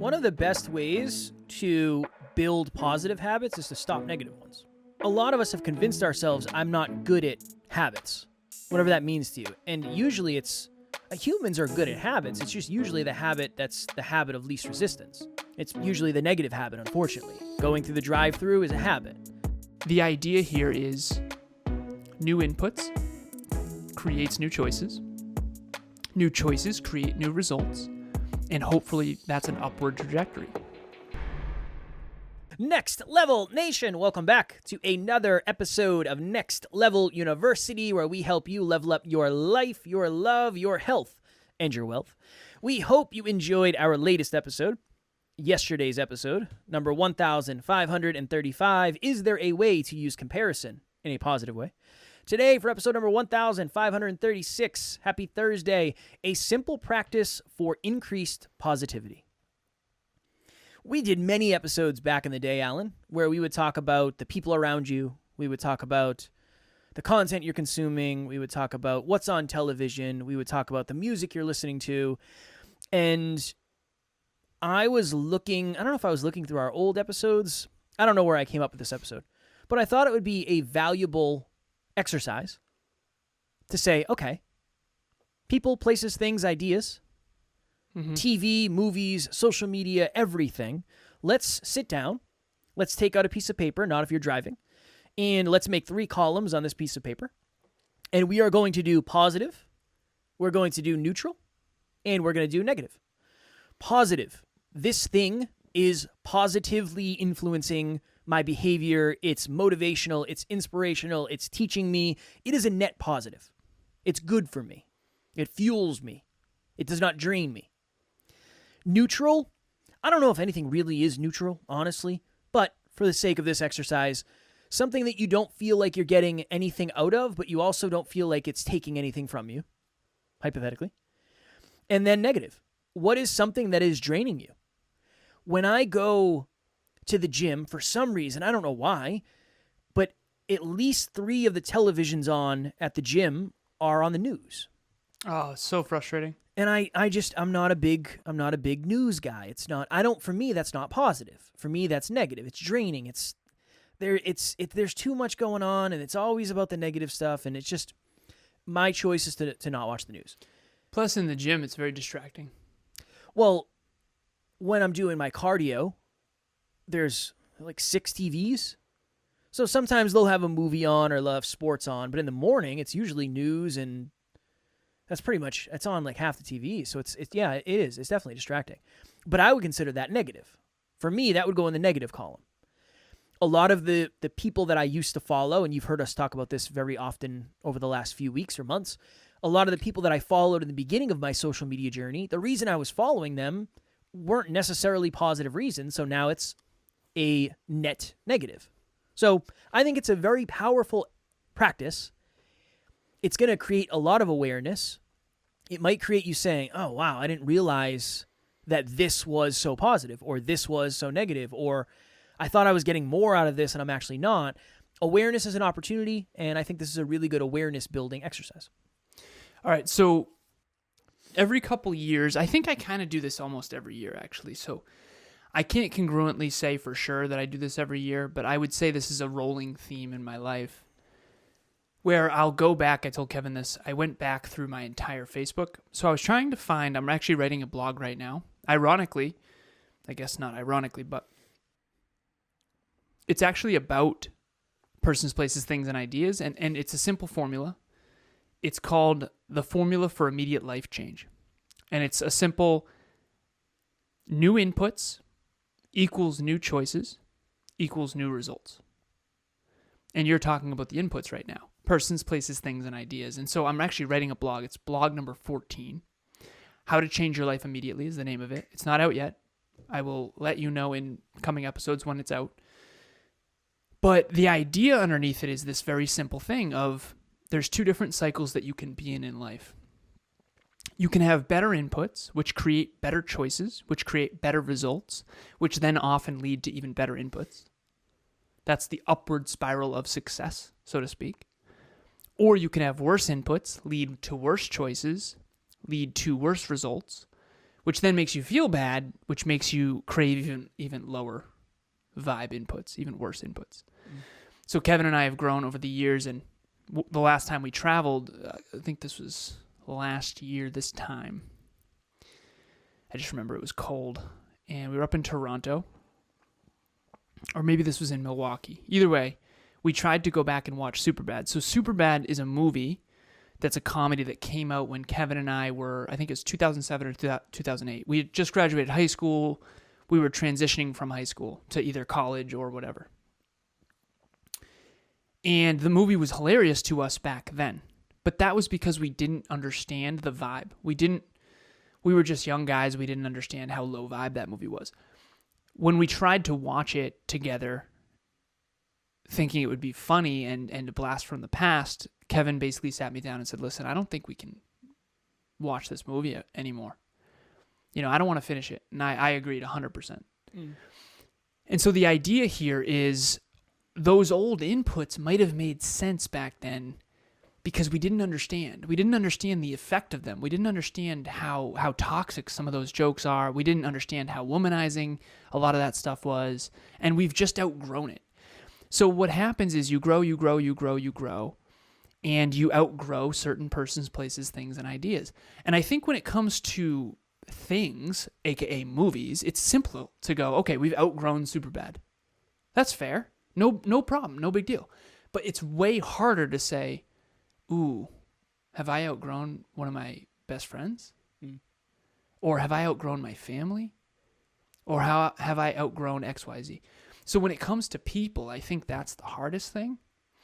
One of the best ways to build positive habits is to stop negative ones. A lot of us have convinced ourselves I'm not good at habits, whatever that means to you. And usually humans are good at habits. It's just usually the habit that's the habit of least resistance. It's usually the negative habit, unfortunately. Going through the drive-thru is a habit. The idea here is new inputs creates new choices. New choices create new results. And hopefully that's an upward trajectory. Next Level Nation, welcome back to another episode of Next Level University, where we help you level up your life, your love, your health, and your wealth. We hope you enjoyed our latest episode, yesterday's episode, number 1535. Is there a way to use comparison in a positive way? Today, for episode number 1536, happy Thursday, a simple practice for increased positivity. We did many episodes back in the day, Alan, where we would talk about the people around you. We would talk about the content you're consuming. We would talk about what's on television. We would talk about the music you're listening to. And I don't know if I was looking through our old episodes. I don't know where I came up with this episode. But I thought it would be a valuable exercise to say, okay, people, places, things, ideas, TV, movies, social media, everything. Let's sit down. Let's take out a piece of paper, not if you're driving, and let's make 3 columns on this piece of paper. And we are going to do positive, we're going to do neutral, and we're going to do negative. Positive. This thing is positively influencing my behavior. It's motivational. It's inspirational. It's teaching me. It is a net positive. It's good for me. It fuels me. It does not drain me. Neutral. I don't know if anything really is neutral, honestly, but for the sake of this exercise, something that you don't feel like you're getting anything out of, but you also don't feel like it's taking anything from you, hypothetically. And then negative. What is something that is draining you? When I go to the gym, for some reason, I don't know why, but at least 3 of the televisions on at the gym are on the news. Oh, it's so frustrating. And I'm not a big news guy. For me, that's not positive. For me, that's negative. It's draining. There's too much going on, and it's always about the negative stuff, and it's just, my choice is to not watch the news. Plus, in the gym, it's very distracting. Well, when I'm doing my cardio, there's like 6 TVs. So sometimes they'll have a movie on or they'll have sports on, but in the morning, it's usually news, and that's pretty much, it's on like half the TV. So it is. It's definitely distracting. But I would consider that negative. For me, that would go in the negative column. A lot of the people that I used to follow, and you've heard us talk about this very often over the last few weeks or months, a lot of the people that I followed in the beginning of my social media journey, the reason I was following them weren't necessarily positive reasons. So now it's a net negative. So I think it's a very powerful practice. It's going to create a lot of awareness. It might create you saying, oh, wow, I didn't realize that this was so positive, or this was so negative, or I thought I was getting more out of this and I'm actually not. Awareness is an opportunity, and I think this is a really good awareness building exercise. All right, so every couple years, I think I kind of do this almost every year, actually. So I can't congruently say for sure that I do this every year, but I would say this is a rolling theme in my life where I'll go back. I told Kevin this. I went back through my entire Facebook. So I was trying to find, I'm actually writing a blog right now. Ironically, I guess not ironically, but it's actually about persons, places, things, and ideas. And it's a simple formula. It's called the Formula for Immediate Life Change. And it's a simple new inputs equals new choices equals new results. And you're talking about the inputs right now. Persons, places, things, and ideas. And so I'm actually writing a blog. It's blog number 14. How to Change Your Life Immediately is the name of it. It's not out yet. I will let you know in coming episodes when it's out. But the idea underneath it is this very simple thing of there's 2 different cycles that you can be in life. You can have better inputs, which create better choices, which create better results, which then often lead to even better inputs. That's the upward spiral of success, so to speak. Or you can have worse inputs, lead to worse choices, lead to worse results, which then makes you feel bad, which makes you crave even lower vibe inputs, even worse inputs. So Kevin and I have grown over the years, and the last time we traveled, I think this was last year this time. I just remember it was cold, and we were up in Toronto, or maybe this was in Milwaukee. Either way, we tried to go back and watch Superbad. So Superbad is a movie that's a comedy that came out when Kevin and I were, I think it was 2007 or 2008. We had just graduated high school. We were transitioning from high school to either college or whatever. And the movie was hilarious to us back then. But that was because we didn't understand the vibe. We were just young guys. We didn't understand how low vibe that movie was. When we tried to watch it together, thinking it would be funny and a blast from the past, Kevin basically sat me down and said, listen, I don't think we can watch this movie anymore. I don't want to finish it. And I agreed 100%. And so the idea here is those old inputs might have made sense back then because we didn't understand. We didn't understand the effect of them. We didn't understand how toxic some of those jokes are. We didn't understand how womanizing a lot of that stuff was. And we've just outgrown it. So what happens is you grow, and you outgrow certain persons, places, things, and ideas. And I think when it comes to things, aka movies, it's simple to go, okay, we've outgrown Superbad. That's fair. No problem. No big deal. But it's way harder to say, ooh, have I outgrown one of my best friends? Or have I outgrown my family? Or how have I outgrown XYZ? So when it comes to people, I think that's the hardest thing.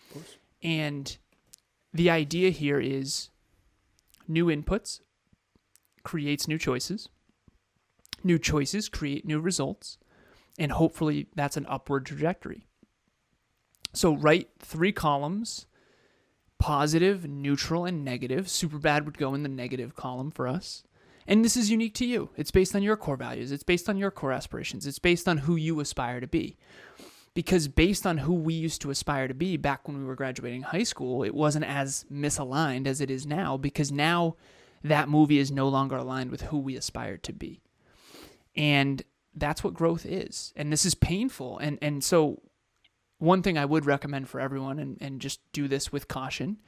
Of course. And the idea here is new inputs creates new choices. New choices create new results. And hopefully that's an upward trajectory. So write 3 columns, positive, neutral, and negative. Superbad would go in the negative column for us. And this is unique to you. It's based on your core values. It's based on your core aspirations. It's based on who you aspire to be. Because based on who we used to aspire to be back when we were graduating high school, it wasn't as misaligned as it is now, because now that movie is no longer aligned with who we aspire to be. And that's what growth is. And this is painful. And so one thing I would recommend for everyone, and just do this with caution,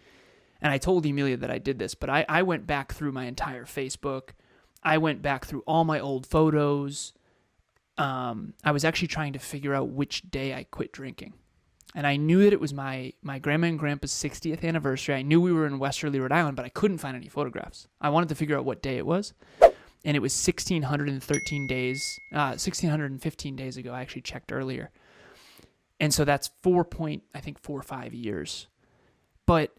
and I told Emilia that I did this, but I went back through my entire Facebook. I went back through all my old photos. I was actually trying to figure out which day I quit drinking. And I knew that it was my grandma and grandpa's 60th anniversary. I knew we were in Westerly, Rhode Island, but I couldn't find any photographs. I wanted to figure out what day it was. And it was 1,615 days ago. I actually checked earlier. And so that's 4.45 years. But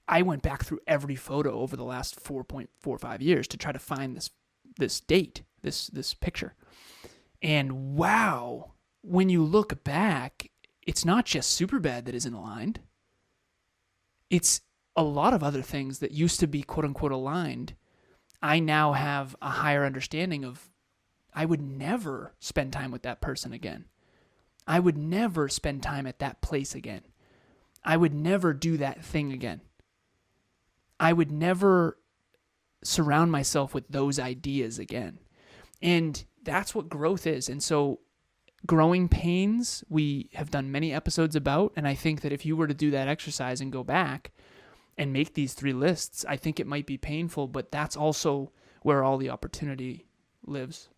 I went back through every photo over the last 4.45 years to try to find this date, this picture. And wow, when you look back, it's not just Superbad that isn't aligned. It's a lot of other things that used to be quote unquote aligned. I now have a higher understanding of, I would never spend time with that person again. I would never spend time at that place again. I would never do that thing again. I would never surround myself with those ideas again. And that's what growth is. And so growing pains, we have done many episodes about. And I think that if you were to do that exercise and go back and make these 3 lists, I think it might be painful, but that's also where all the opportunity lives.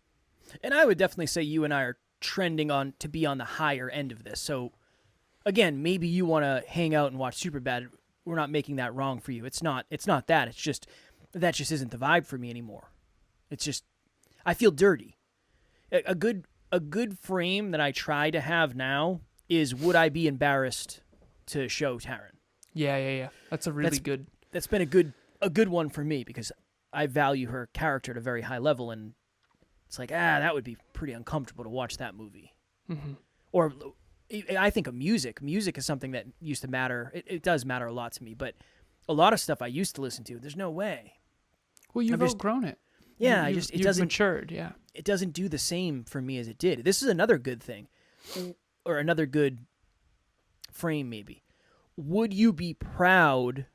And I would definitely say you and I are trending on to be on the higher end of this. So again, maybe you want to hang out and watch Superbad. We're not making that wrong for you. It's not that. It's just, that just isn't the vibe for me anymore. It's just, I feel dirty. A good frame that I try to have now is, would I be embarrassed to show Taryn? Yeah. That's a really good. That's been a good one for me, because I value her character at a very high level, and it's like, that would be pretty uncomfortable to watch that movie. Mm-hmm. Or I think of music. Music is something that used to matter. It does matter a lot to me, but a lot of stuff I used to listen to, there's no way. Well, you've outgrown it. Yeah, it doesn't matured. Yeah, it doesn't do the same for me as it did. This is another good thing, or another good frame maybe. Would you be proud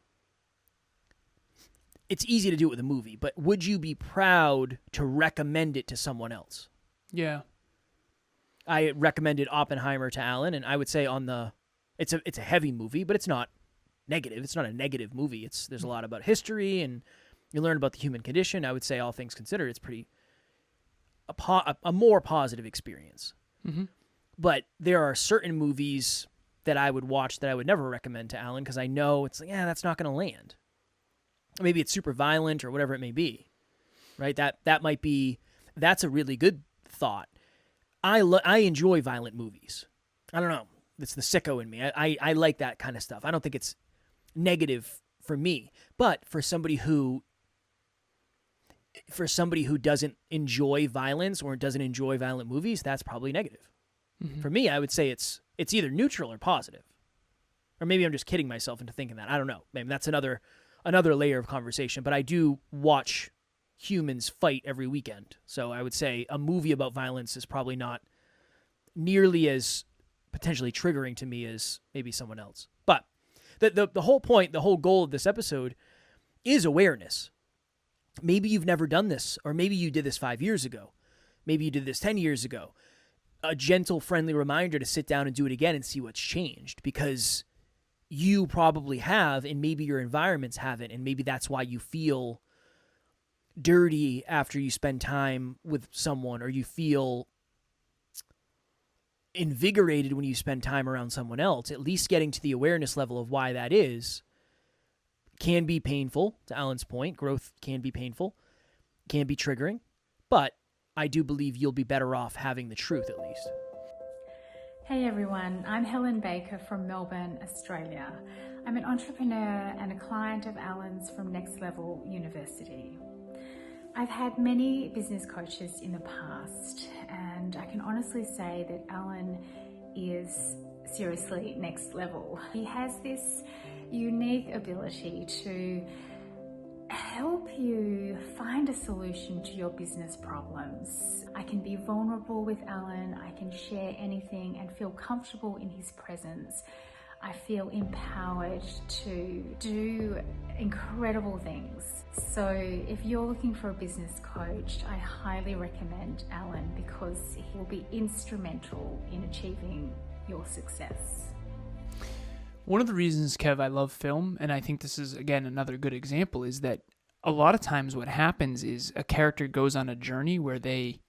it's easy to do it with a movie, but would you be proud to recommend it to someone else? Yeah. I recommended Oppenheimer to Alan, and I would say it's a heavy movie, but it's not negative. It's not a negative movie. There's a lot about history, and you learn about the human condition. I would say, all things considered, it's pretty a more positive experience. Mm-hmm. But there are certain movies that I would watch that I would never recommend to Alan because I know it's like, that's not going to land. Maybe it's super violent or whatever it may be, right? That's a really good thought. I enjoy violent movies. I don't know. It's the sicko in me. I like that kind of stuff. I don't think it's negative for me, but for somebody who doesn't enjoy violence or doesn't enjoy violent movies, that's probably negative. Mm-hmm. For me, I would say it's either neutral or positive. Or maybe I'm just kidding myself into thinking that. I don't know. Maybe that's another layer of conversation, but I do watch humans fight every weekend. So I would say a movie about violence is probably not nearly as potentially triggering to me as maybe someone else. But the whole point, the whole goal of this episode is awareness. Maybe you've never done this, or maybe you did this 5 years ago. Maybe you did this 10 years ago. A gentle, friendly reminder to sit down and do it again and see what's changed, because you probably have, and maybe your environments haven't, and maybe that's why you feel dirty after you spend time with someone, or you feel invigorated when you spend time around someone else. At least getting to the awareness level of why that is can be painful. To Alan's point, growth can be painful, can be triggering, but I do believe you'll be better off having the truth at least. Hey everyone, I'm Helen Baker from Melbourne, Australia. I'm an entrepreneur and a client of Alan's from Next Level University. I've had many business coaches in the past, and I can honestly say that Alan is seriously next level. He has this unique ability to help you find a solution to your business problems. I can be vulnerable with Alan, I can share anything and feel comfortable in his presence. I feel empowered to do incredible things. So if you're looking for a business coach, I highly recommend Alan, because he will be instrumental in achieving your success. One of the reasons, Kev, I love film, and I think this is, again, another good example, is that a lot of times what happens is a character goes on a journey where they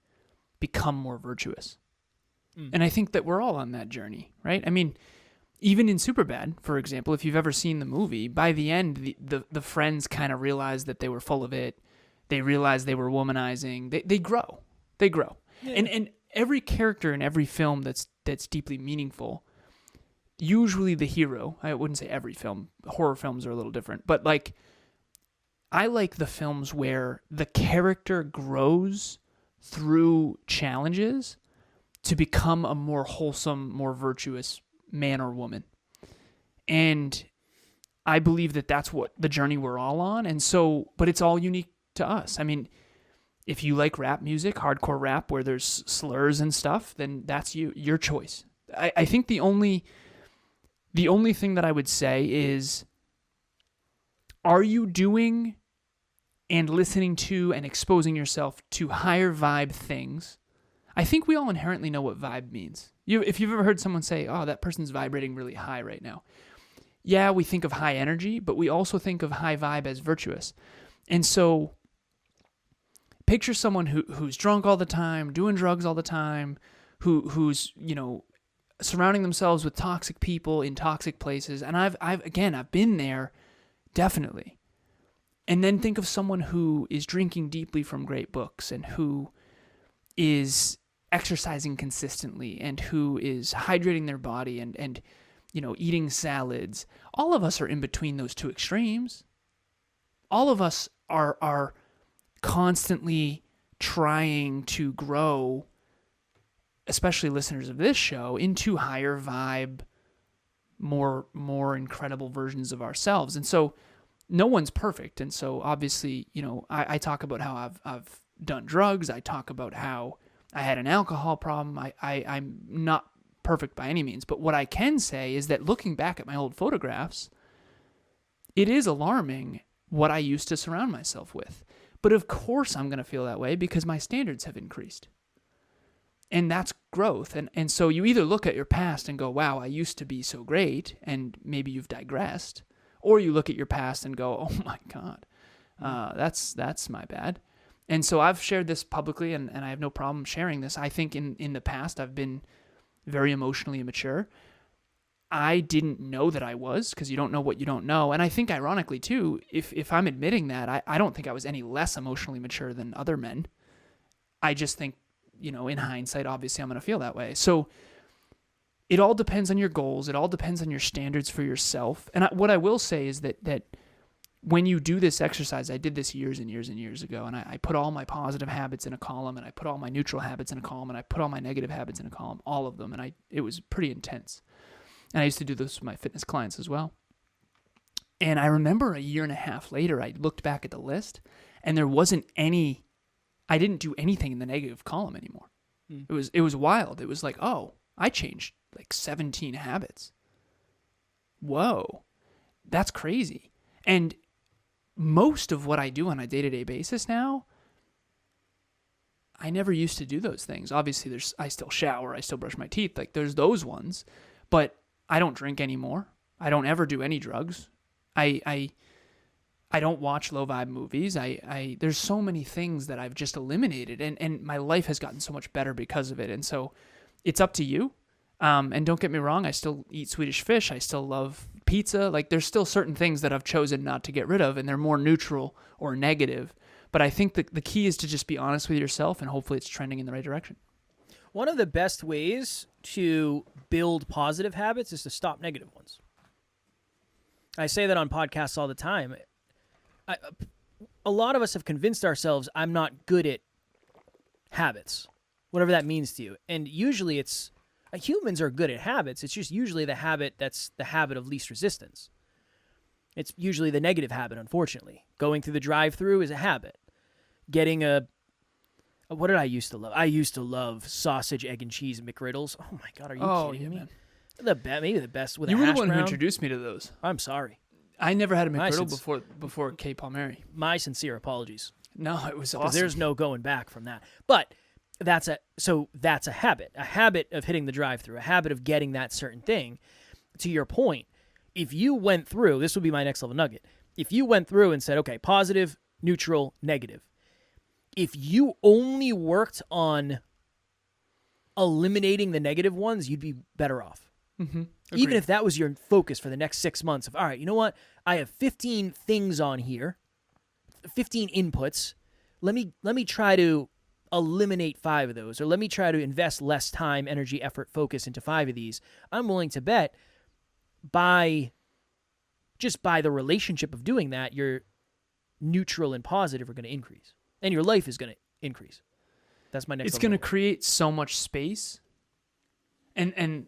become more virtuous. And I think that we're all on that journey, right? I mean, even in Superbad, for example, if you've ever seen the movie, by the end, the friends kind of realized that they were full of it. They realized they were womanizing. They grow. They grow. Yeah. And every character in every film that's deeply meaningful, usually the hero, I wouldn't say every film, horror films are a little different, but like, I like the films where the character grows through challenges to become a more wholesome, more virtuous man or woman. And I believe that that's what the journey we're all on. And so, but it's all unique to us. I mean, if you like rap music, hardcore rap, where there's slurs and stuff, then that's your choice. I think the only thing that I would say is, are you doing and listening to and exposing yourself to higher vibe things? I think we all inherently know what vibe means. If you've ever heard someone say, oh, that person's vibrating really high right now. Yeah, we think of high energy, but we also think of high vibe as virtuous. And so picture someone who's drunk all the time, doing drugs all the time, who's, surrounding themselves with toxic people in toxic places. And I've been there, definitely. And then think of someone who is drinking deeply from great books, and who is exercising consistently, and who is hydrating their body and eating salads. All of us are in between those two extremes. All of us are constantly trying to grow, especially listeners of this show, into higher vibe, more incredible versions of ourselves. And so no one's perfect. And so obviously, I talk about how I've done drugs. I talk about how I had an alcohol problem. I'm not perfect by any means. But what I can say is that looking back at my old photographs, it is alarming what I used to surround myself with. But of course I'm going to feel that way because my standards have increased. And that's growth. And so you either look at your past and go, wow, I used to be so great, and maybe you've digressed. Or you look at your past and go, oh my God, that's my bad. And so I've shared this publicly, and I have no problem sharing this. I think in the past I've been very emotionally immature. I didn't know that I was, because you don't know what you don't know. And I think ironically too, if I'm admitting that, I don't think I was any less emotionally mature than other men. I just think, in hindsight, obviously I'm going to feel that way. So it all depends on your goals. It all depends on your standards for yourself. And what I will say is that when you do this exercise, I did this years and years and years ago, and I put all my positive habits in a column, and I put all my neutral habits in a column, and I put all my negative habits in a column, all of them. And it was pretty intense. And I used to do this with my fitness clients as well. And I remember a year and a half later, I looked back at the list, and there wasn't any, I didn't do anything in the negative column anymore. It was wild. It was like, oh, I changed like 17 habits. Whoa, that's crazy. And most of what I do on a day-to-day basis now, I never used to do those things. Obviously, I still shower, I still brush my teeth, like there's those ones, but I don't drink anymore. I don't ever do any drugs. I don't watch low vibe movies. There's so many things that I've just eliminated, and my life has gotten so much better because of it. And so it's up to you. And don't get me wrong, I still eat Swedish fish. I still love pizza. Like there's still certain things that I've chosen not to get rid of, and they're more neutral or negative. But I think the key is to just be honest with yourself, and hopefully it's trending in the right direction. One of the best ways to build positive habits is to stop negative ones. I say that on podcasts all the time. A lot of us have convinced ourselves I'm not good at habits, whatever that means to you. And usually humans are good at habits. It's just usually the habit that's the habit of least resistance. It's usually the negative habit, unfortunately. Going through the drive-thru is a habit. Getting what did I used to love? I used to love sausage, egg, and cheese McGriddles. Oh my God, are you kidding me? Man. Maybe the best with a hash brown. You were the one who introduced me to those. I'm sorry. I never had a McGriddle before K. Palmieri. My sincere apologies. No, it was awesome. Because there's no going back from that. But that's a habit of hitting the drive-thru, a habit of getting that certain thing. To your point, if you went through, this would be my next level nugget. If you went through and said, okay, positive, neutral, negative. If you only worked on eliminating the negative ones, you'd be better off. Mm-hmm. Even if that was your focus for the next 6 months of, all right, you know what? I have 15 things on here, 15 inputs. Let me try to eliminate 5 of those, or let me try to invest less time, energy, effort, focus into 5 of these. I'm willing to bet by the relationship of doing that, your neutral and positive are going to increase. And your life is going to increase. That's my next. It's going to create so much space. And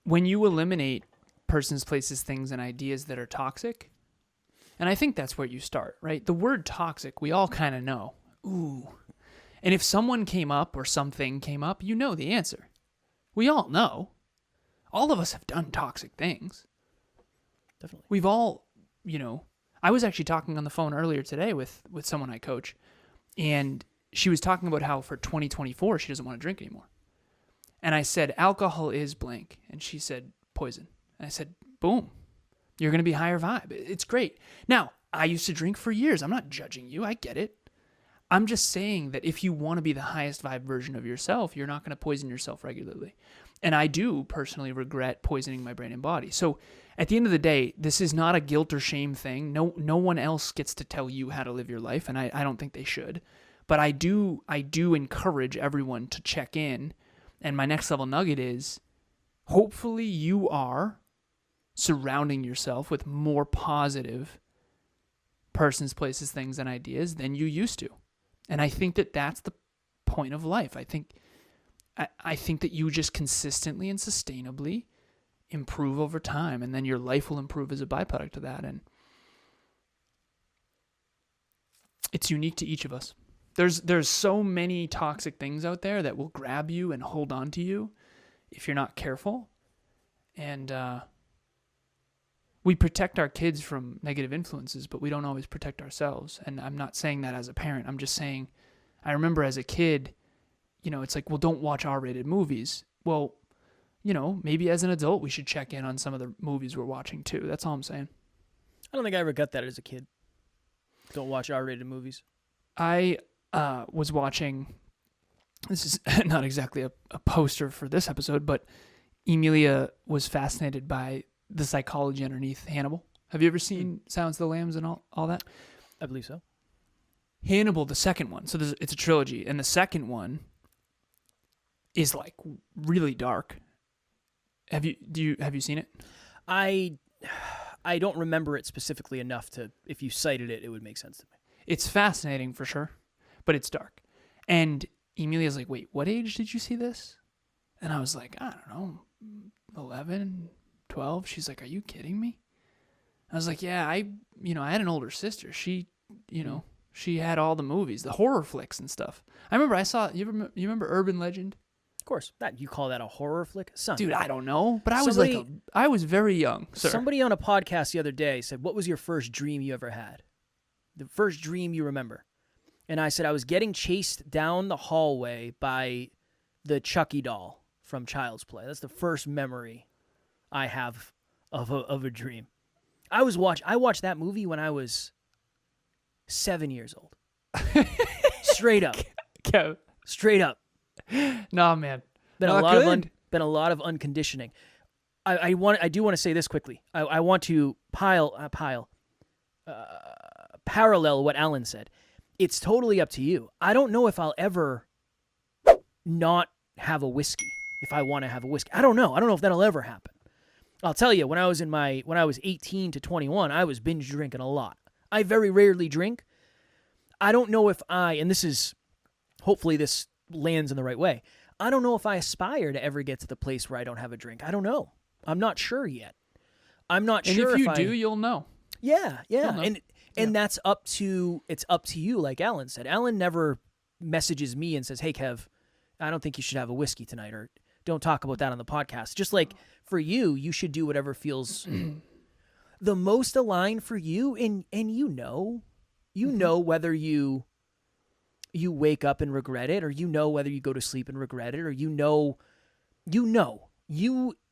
when you eliminate persons, places, things, and ideas that are toxic, and I think that's where you start, right? The word toxic, we all kind of know. Ooh. And if someone came up or something came up, you know the answer. We all know. All of us have done toxic things. Definitely. We've all, I was actually talking on the phone earlier today with someone I coach, and she was talking about how for 2024, she doesn't want to drink anymore. And I said, alcohol is blank. And she said, poison. And I said, boom, you're going to be higher vibe. It's great. Now, I used to drink for years. I'm not judging you. I get it. I'm just saying that if you want to be the highest vibe version of yourself, you're not going to poison yourself regularly. And I do personally regret poisoning my brain and body. So at the end of the day, this is not a guilt or shame thing. No one else gets to tell you how to live your life, and I don't think they should. But I do encourage everyone to check in. And my next level nugget is, hopefully you are surrounding yourself with more positive persons, places, things, and ideas than you used to. And I think that that's the point of life. I think that you just consistently and sustainably improve over time, and then your life will improve as a byproduct of that. And it's unique to each of us. There's so many toxic things out there that will grab you and hold on to you if you're not careful. And we protect our kids from negative influences, but we don't always protect ourselves. And I'm not saying that as a parent. I'm just saying, I remember as a kid, it's like, well, don't watch R-rated movies. Well, maybe as an adult, we should check in on some of the movies we're watching too. That's all I'm saying. I don't think I ever got that as a kid. Don't watch R-rated movies. I was watching, this is not exactly a poster for this episode, but Emilia was fascinated by the psychology underneath Hannibal. Have you ever seen Silence of the Lambs and all that? I believe so. Hannibal, the second one. So it's a trilogy, and the second one is like really dark. Have you seen it? I don't remember it specifically enough to, if you cited it, it would make sense to me. It's fascinating for sure, but it's dark. And Emilia's like, wait, what age did you see this? And I was like, I don't know, 11, 12. She's like, are you kidding me? I was like, yeah, I had an older sister. She, she had all the movies, the horror flicks and stuff. I remember you remember Urban Legend? Of course. That you call that a horror flick? Son. Dude, I don't know, but Somebody- I was very young, sir. Somebody on a podcast the other day said, what was your first dream you ever had? The first dream you remember. And I said, I was getting chased down the hallway by the Chucky doll from Child's Play. That's the first memory I have of a dream. I watched that movie when I was 7 years old. Straight up. Kev. Straight up. Nah, man. Been Not a lot of unconditioning. I do want to say this quickly. I want to parallel what Alan said. It's totally up to you. I don't know if I'll ever not have a whiskey if I want to have a whiskey. I don't know. I don't know if that'll ever happen. I'll tell you, when I was 18 to 21, I was binge drinking a lot. I very rarely drink. I don't know if hopefully this lands in the right way. I don't know if I aspire to ever get to the place where I don't have a drink. I don't know. I'm not sure yet. I'm not sure if you do, you'll know. Yeah. You'll know. And that's up to you, like Alan said. Alan never messages me and says, hey, Kev, I don't think you should have a whiskey tonight, or don't talk about that on the podcast. Just like for you should do whatever feels the most aligned for you. And whether you wake up and regret it, or whether you go to sleep and regret it, or you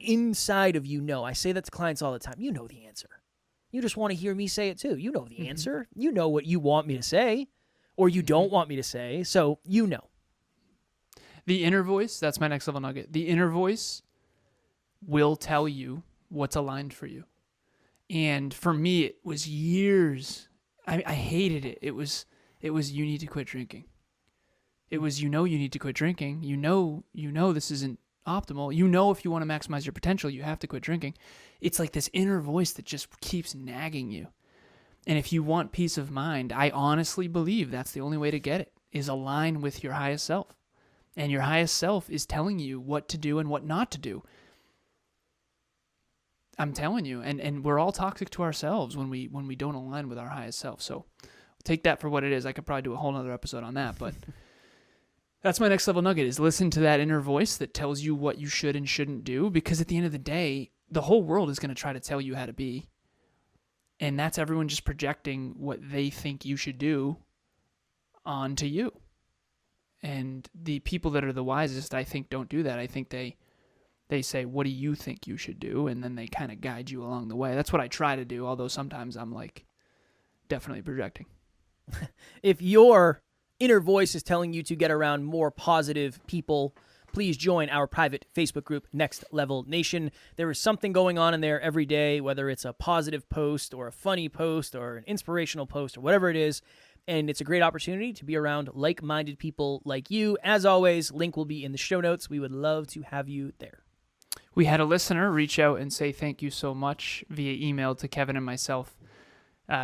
inside of I say that to clients all the time. You know the answer. You just want to hear me say it too. You know the answer. You know what you want me to say, or you don't want me to say. So The inner voice, that's my next level nugget. The inner voice will tell you what's aligned for you. And for me, it was years. I hated it. It was you need to quit drinking. It was you need to quit drinking. You know this isn't optimal. If you want to maximize your potential, you have to quit drinking. It's like this inner voice that just keeps nagging you. And if you want peace of mind, I honestly believe that's the only way to get it, is align with your highest self. And your highest self is telling you what to do and what not to do. I'm telling you, and we're all toxic to ourselves when we don't align with our highest self. So take that for what it is. I could probably do a whole other episode on that, but that's my next level nugget, is listen to that inner voice that tells you what you should and shouldn't do, because at the end of the day, the whole world is going to try to tell you how to be. And that's everyone just projecting what they think you should do onto you. And the people that are the wisest, I think, don't do that. I think they say, what do you think you should do? And then they kind of guide you along the way. That's what I try to do, although sometimes I'm like definitely projecting. If your inner voice is telling you to get around more positive people, please join our private Facebook group, Next Level Nation. There is something going on in there every day, whether it's a positive post or a funny post or an inspirational post or whatever it is. And it's a great opportunity to be around like-minded people like you. As always, link will be in the show notes. We would love to have you there. We had a listener reach out and say thank you so much via email to Kevin and myself.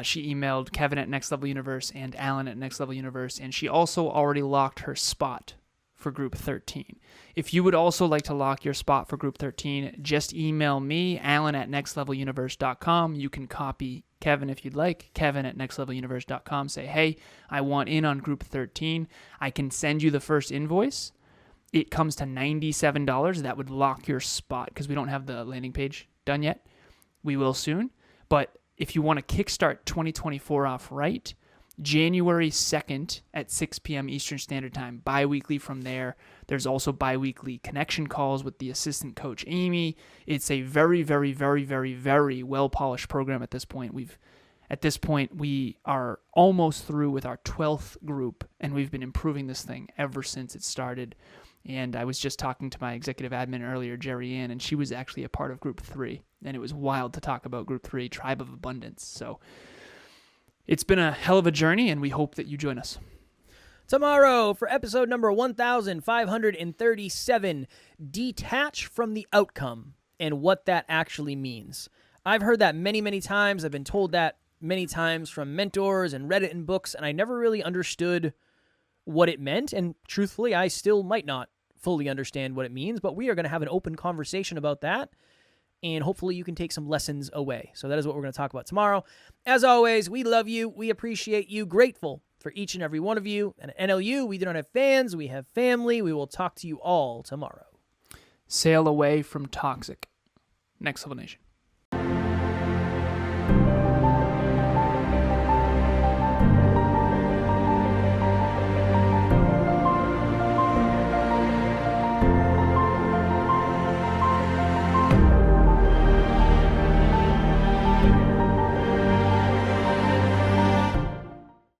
She emailed Kevin at Next Level Universe and Alan at Next Level Universe, and she also already locked her spot for Group 13. If you would also like to lock your spot for Group 13, just email me, Alan at nextleveluniverse.com. You can copy Kevin if you'd like, Kevin at nextleveluniverse.com. Say, hey, I want in on Group 13. I can send you the first invoice. It comes to $97. That would lock your spot because we don't have the landing page done yet. We will soon. But if you want to kickstart 2024 off right, January 2nd at 6 p.m. Eastern Standard Time, bi-weekly from there. There's also bi-weekly connection calls with the assistant coach, Amy. It's a very, very, very, very, very well-polished program at this point. We are almost through with our 12th group, and we've been improving this thing ever since it started. And I was just talking to my executive admin earlier, Jerry Ann, and she was actually a part of Group 3. And it was wild to talk about Group 3, Tribe of Abundance. So it's been a hell of a journey, and we hope that you join us. Tomorrow, for episode number 1537, detach from the outcome and what that actually means. I've heard that many, many times. I've been told that many times from mentors and read it in books, and I never really understood what it meant. And truthfully, I still might not fully understand what it means, but we are going to have an open conversation about that. And hopefully you can take some lessons away. So that is what we're going to talk about tomorrow. As always, we love you. We appreciate you. Grateful for each and every one of you. And at NLU, we do not have fans. We have family. We will talk to you all tomorrow. Sail away from toxic. Next Level Nation.